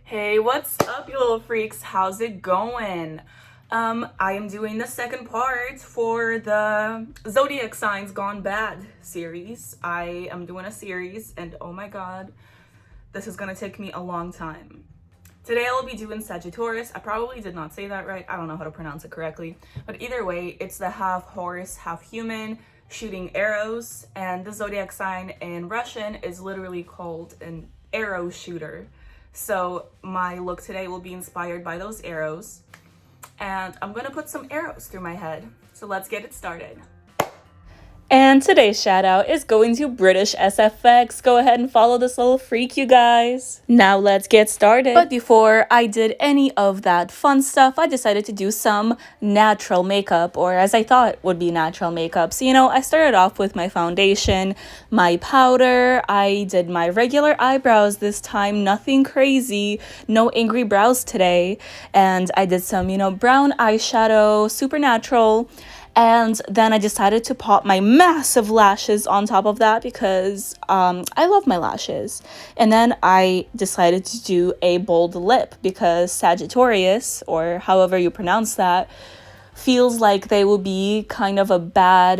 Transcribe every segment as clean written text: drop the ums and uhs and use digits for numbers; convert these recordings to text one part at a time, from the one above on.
Hey, what's up, you little freaks? How's it going? I am doing the second part for the Zodiac Signs Gone Bad series. I am doing a series, and oh my god, this is gonna take me a long time. Today I'll be doing Sagittarius. I probably did not say that right. I don't know how to pronounce it correctly. But either way, it's the half horse, half human shooting arrows. And the zodiac sign in Russian is literally called an arrow shooter. So my look today will be inspired by those arrows. And I'm gonna put some arrows through my head. So let's get it started. And today's shout out is going to British SFX. Go ahead and follow this little freak, you guys. Now let's get started. But before I did any of that fun stuff, I decided to do some natural makeup, or as I thought would be natural makeup. So, I started off with my foundation, my powder. I did my regular eyebrows this time, nothing crazy, no angry brows today. And I did some, brown eyeshadow, super natural. And then I decided to pop my massive lashes on top of that because I love my lashes. And then I decided to do a bold lip because Sagittarius, or however you pronounce that, feels like they will be kind of a bad,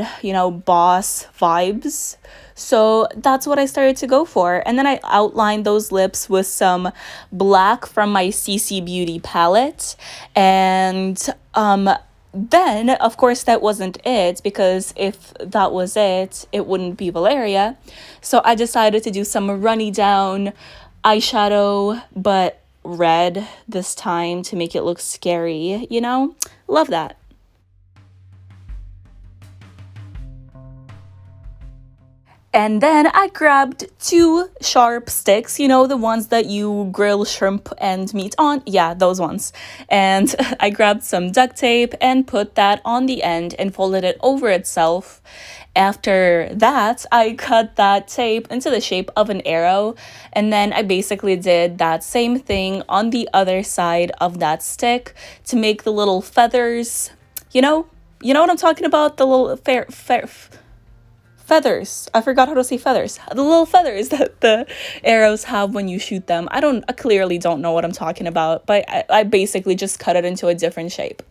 boss vibes. So that's what I started to go for. And then I outlined those lips with some black from my CC Beauty palette. And then, of course, that wasn't it, because if that was it, it wouldn't be Valeria. So I decided to do some runny down eyeshadow, but red this time to make it look scary, Love that. And then I grabbed 2 sharp sticks, the ones that you grill shrimp and meat on. Yeah, those ones. And I grabbed some duct tape and put that on the end and folded it over itself. After that, I cut that tape into the shape of an arrow. And then I basically did that same thing on the other side of that stick to make the little feathers. You know what I'm talking about? The little feathers. I forgot how to say feathers. The little feathers that the arrows have when you shoot them. I clearly don't know what I'm talking about, but I basically just cut it into a different shape.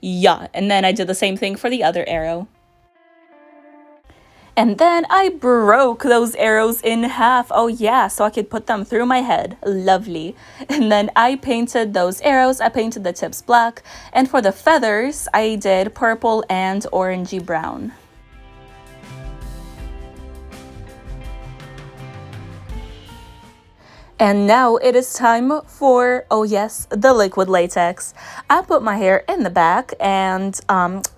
Yeah, and then I did the same thing for the other arrow. And then I broke those arrows in half. Oh yeah, so I could put them through my head. Lovely. And then I painted those arrows. I painted the tips black. And for the feathers, I did purple and orangey brown. And now it is time for, oh yes, the liquid latex. I put my hair in the back, and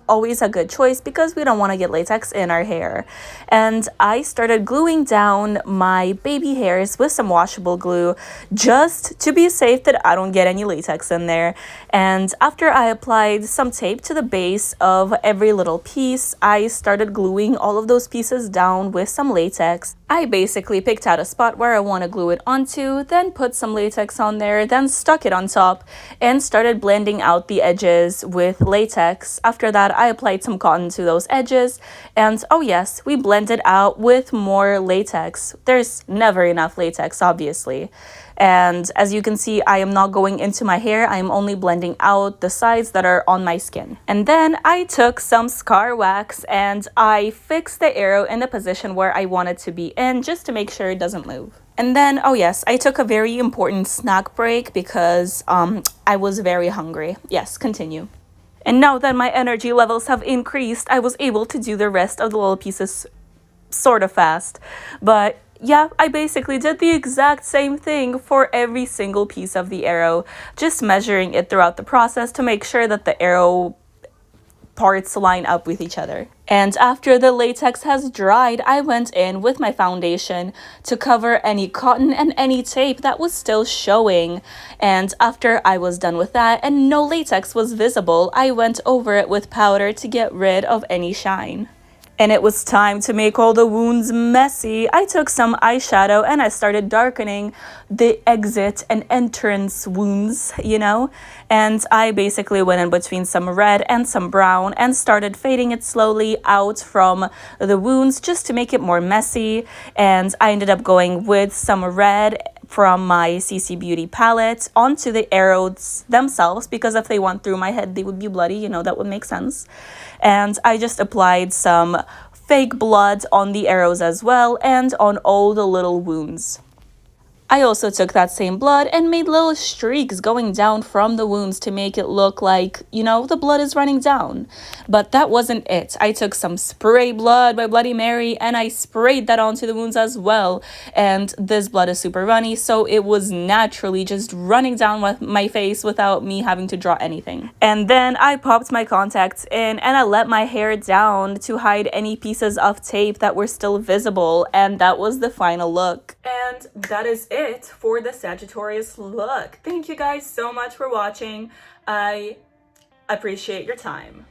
always a good choice because we don't want to get latex in our hair. And I started gluing down my baby hairs with some washable glue just to be safe that I don't get any latex in there. And after I applied some tape to the base of every little piece, I started gluing all of those pieces down with some latex. I basically picked out a spot where I want to glue it onto, then put some latex on there, then stuck it on top and started blending out the edges with latex. After that, I applied some cotton to those edges, and oh yes, we blended out with more latex. There's never enough latex, obviously. And as you can see, I am not going into my hair. I am only blending out the sides that are on my skin. And then I took some scar wax and I fixed the arrow in the position where I want it to be in, just to make sure it doesn't move. And then, oh yes, I took a very important snack break because I was very hungry. Yes, continue. And now that my energy levels have increased, I was able to do the rest of the little pieces sort of fast. But yeah, I basically did the exact same thing for every single piece of the arrow, just measuring it throughout the process to make sure that the arrow parts line up with each other. And after the latex has dried, I went in with my foundation to cover any cotton and any tape that was still showing. And after I was done with that and no latex was visible, I went over it with powder to get rid of any shine. And it was time to make all the wounds messy. I took some eyeshadow and I started darkening the exit and entrance wounds, And I basically went in between some red and some brown and started fading it slowly out from the wounds just to make it more messy. And I ended up going with some red from my CC Beauty palette onto the arrows themselves, because if they went through my head, they would be bloody, you know, that would make sense. And I just applied some fake blood on the arrows as well and on all the little wounds. I also took that same blood and made little streaks going down from the wounds to make it look like, you know, the blood is running down. But that wasn't it. I took some spray blood by Bloody Mary and I sprayed that onto the wounds as well. And this blood is super runny, so it was naturally just running down with my face without me having to draw anything. And then I popped my contacts in and I let my hair down to hide any pieces of tape that were still visible. And that was the final look. And that is it for the Sagittarius look. Thank you guys so much for watching. I appreciate your time.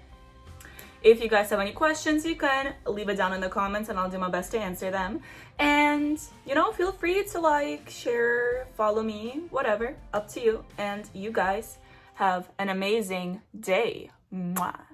If you guys have any questions, you can leave it down in the comments and I'll do my best to answer them. And, you know, feel free to like, share, follow me, whatever, up to you. And you guys have an amazing day. Mwah.